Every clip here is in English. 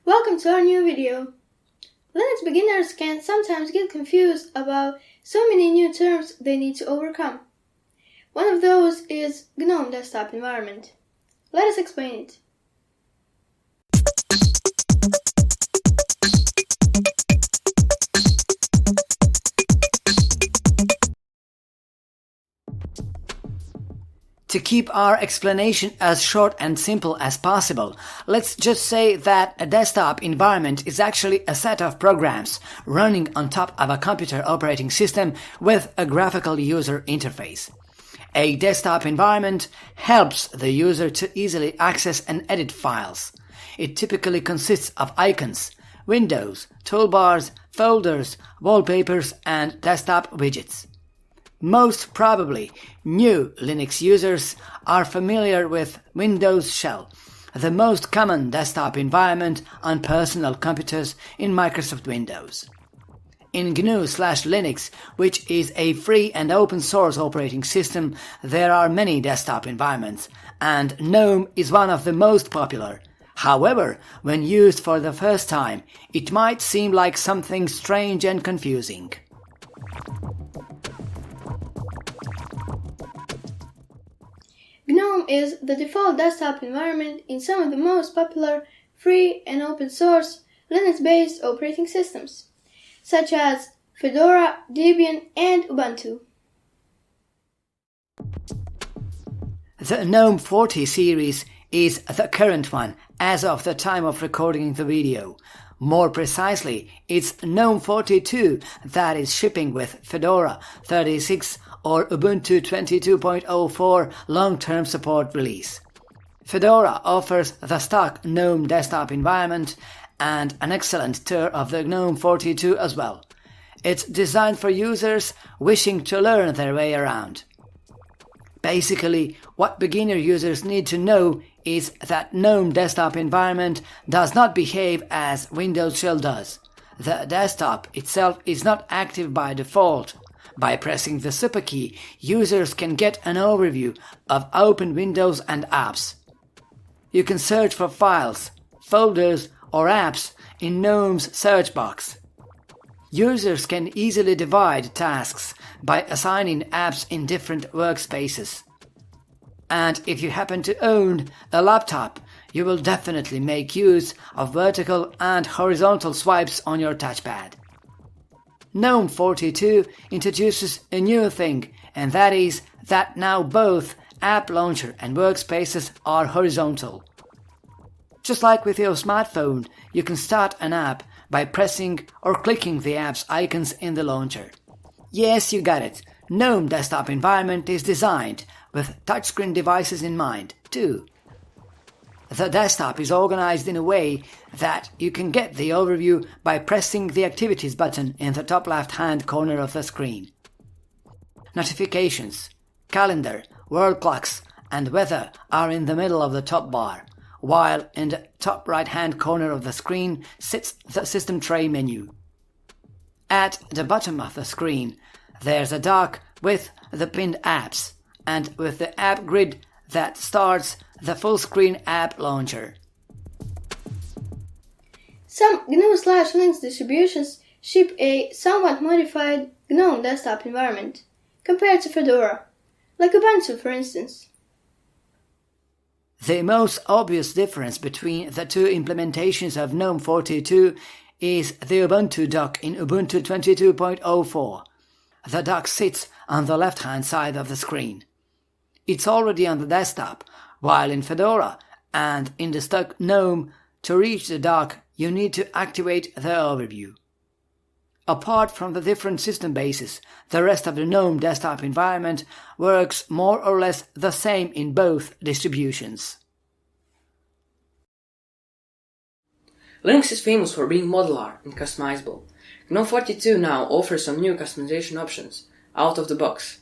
Welcome to our new video. Linux beginners can sometimes get confused about so many new terms they need to overcome. One of those is Gnome Desktop Environment. Let us explain it. To keep our explanation as short and simple as possible, let's just say that a desktop environment is actually a set of programs running on top of a computer operating system with a graphical user interface. A desktop environment helps the user to easily access and edit files. It typically consists of icons, windows, toolbars, folders, wallpapers, and desktop widgets. Most probably, new Linux users are familiar with Windows Shell, the most common desktop environment on personal computers in Microsoft Windows. In GNU/Linux, which is a free and open source operating system, there are many desktop environments, and GNOME is one of the most popular. However, when used for the first time, it might seem like something strange and confusing. GNOME is the default desktop environment in some of the most popular free and open source Linux-based operating systems, such as Fedora, Debian, and Ubuntu. The GNOME 40 series is the current one as of the time of recording the video. More precisely, it's GNOME 42 that is shipping with Fedora 36 or Ubuntu 22.04 long-term support release. Fedora offers the stock GNOME desktop environment and an excellent tour of the GNOME 42 as well. It's designed for users wishing to learn their way around. Basically, what beginner users need to know is that GNOME desktop environment does not behave as Windows Shell does. The desktop itself is not active by default. By pressing the super key, users can get an overview of open windows and apps. You can search for files, folders, or apps in GNOME's search box. Users can easily divide tasks by assigning apps in different workspaces. And if you happen to own a laptop, you will definitely make use of vertical and horizontal swipes on your touchpad. GNOME 42 introduces a new thing, and that is that now both App Launcher and workspaces are horizontal. Just like with your smartphone, you can start an app by pressing or clicking the app's icons in the launcher. Yes, you got it. GNOME desktop environment is designed with touchscreen devices in mind, too. The desktop is organized in a way that you can get the overview by pressing the Activities button in the top left-hand corner of the screen. Notifications, calendar, world clocks, and weather are in the middle of the top bar, while in the top right-hand corner of the screen sits the System Tray menu. At the bottom of the screen, there's a dock with the pinned apps, and with the app grid that starts the full-screen app launcher. Some GNU/Linux distributions ship a somewhat modified GNOME desktop environment compared to Fedora, like Ubuntu for instance. The most obvious difference between the two implementations of GNOME 42 is the Ubuntu dock in Ubuntu 22.04. The dock sits on the left-hand side of the screen. It's already on the desktop, while in Fedora and in the stock GNOME, to reach the dock, you need to activate the overview. Apart from the different system bases, the rest of the GNOME desktop environment works more or less the same in both distributions. Linux is famous for being modular and customizable. GNOME 42 now offers some new customization options out of the box.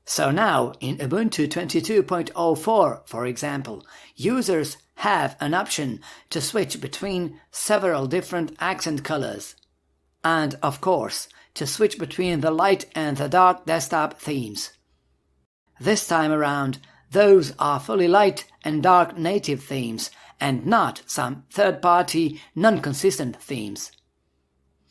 So now, in Ubuntu 22.04, for example, users have an option to switch between several different accent colors. And, of course, to switch between the light and the dark desktop themes. This time around, Those are fully light and dark native themes and not some third-party non-consistent themes.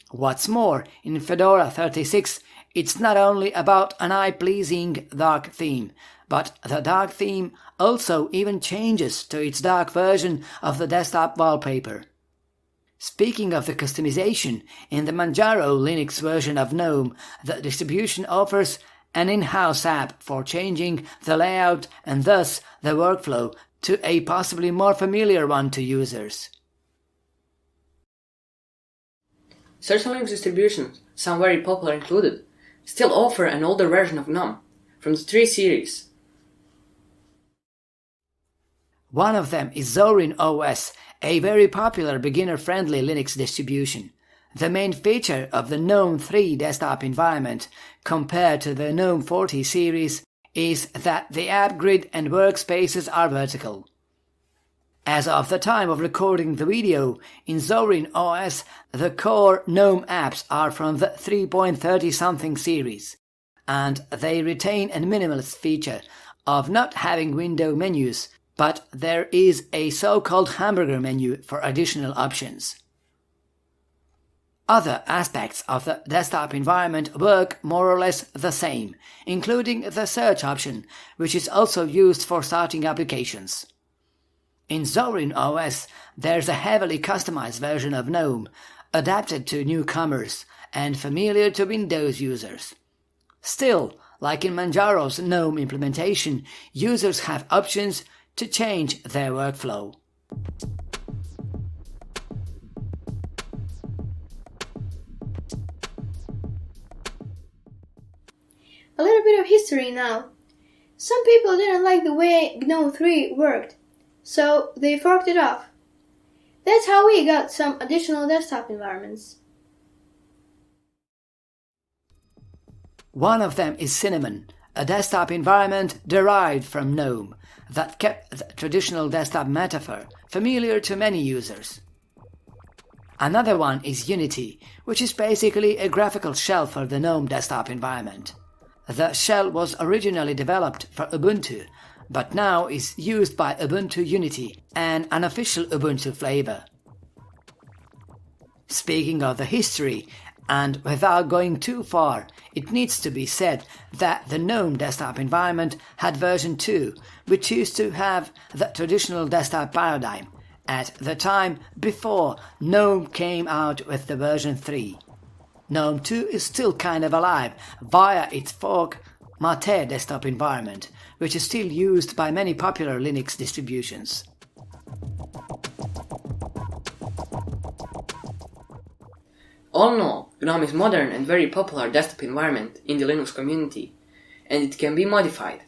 What's more, in Fedora 36, it's not only about an eye-pleasing dark theme, but the dark theme also even changes to its dark version of the desktop wallpaper. Speaking of the customization, in the Manjaro Linux version of GNOME, the distribution offers an in-house app for changing the layout and thus the workflow to a possibly more familiar one to users. Certain Linux distributions, some very popular included, still offer an older version of GNOME from the 3 series. One of them is Zorin OS, a very popular beginner-friendly Linux distribution. The main feature of the GNOME 3 desktop environment compared to the GNOME 40 series is that the app grid and workspaces are vertical. As of the time of recording the video, in Zorin OS, the core GNOME apps are from the 3.30-something series, and they retain a minimalist feature of not having window menus, but there is a so-called hamburger menu for additional options. Other aspects of the desktop environment work more or less the same, including the search option, which is also used for starting applications. In Zorin OS, there's a heavily customized version of GNOME, adapted to newcomers and familiar to Windows users. Still, like in Manjaro's GNOME implementation, users have options to change their workflow. A little bit of history now. Some people didn't like the way GNOME 3 worked, so they forked it off. That's how we got some additional desktop environments. One of them is Cinnamon, a desktop environment derived from GNOME that kept the traditional desktop metaphor familiar to many users. Another one is Unity, which is basically a graphical shell for the GNOME desktop environment. The shell was originally developed for Ubuntu, but now is used by Ubuntu Unity, an unofficial Ubuntu flavor. Speaking of the history, and without going too far, it needs to be said that the GNOME desktop environment had version 2, which used to have the traditional desktop paradigm, at the time before GNOME came out with the version 3. GNOME 2 is still kind of alive via its fork Mate desktop environment, which is still used by many popular Linux distributions. All in all, GNOME is modern and very popular desktop environment in the Linux community, and it can be modified.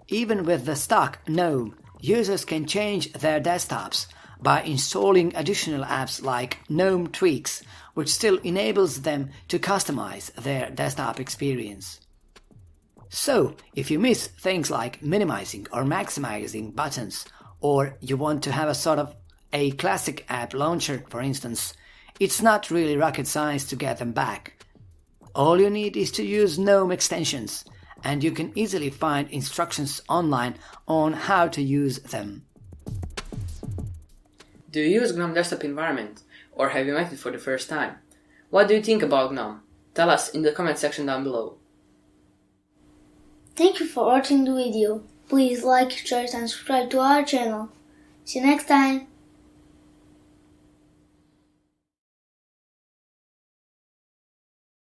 Even with the stock GNOME, users can change their desktops by installing additional apps like GNOME Tweaks, which still enables them to customize their desktop experience. So, if you miss things like minimizing or maximizing buttons, or you want to have a sort of a classic app launcher, for instance, it's not really rocket science to get them back. All you need is to use GNOME extensions, and you can easily find instructions online on how to use them. Do you use GNOME desktop environment, or have you met it for the first time? What do you think about GNOME? Tell us in the comment section down below. Thank you for watching the video. Please like, share and subscribe to our channel. See you next time.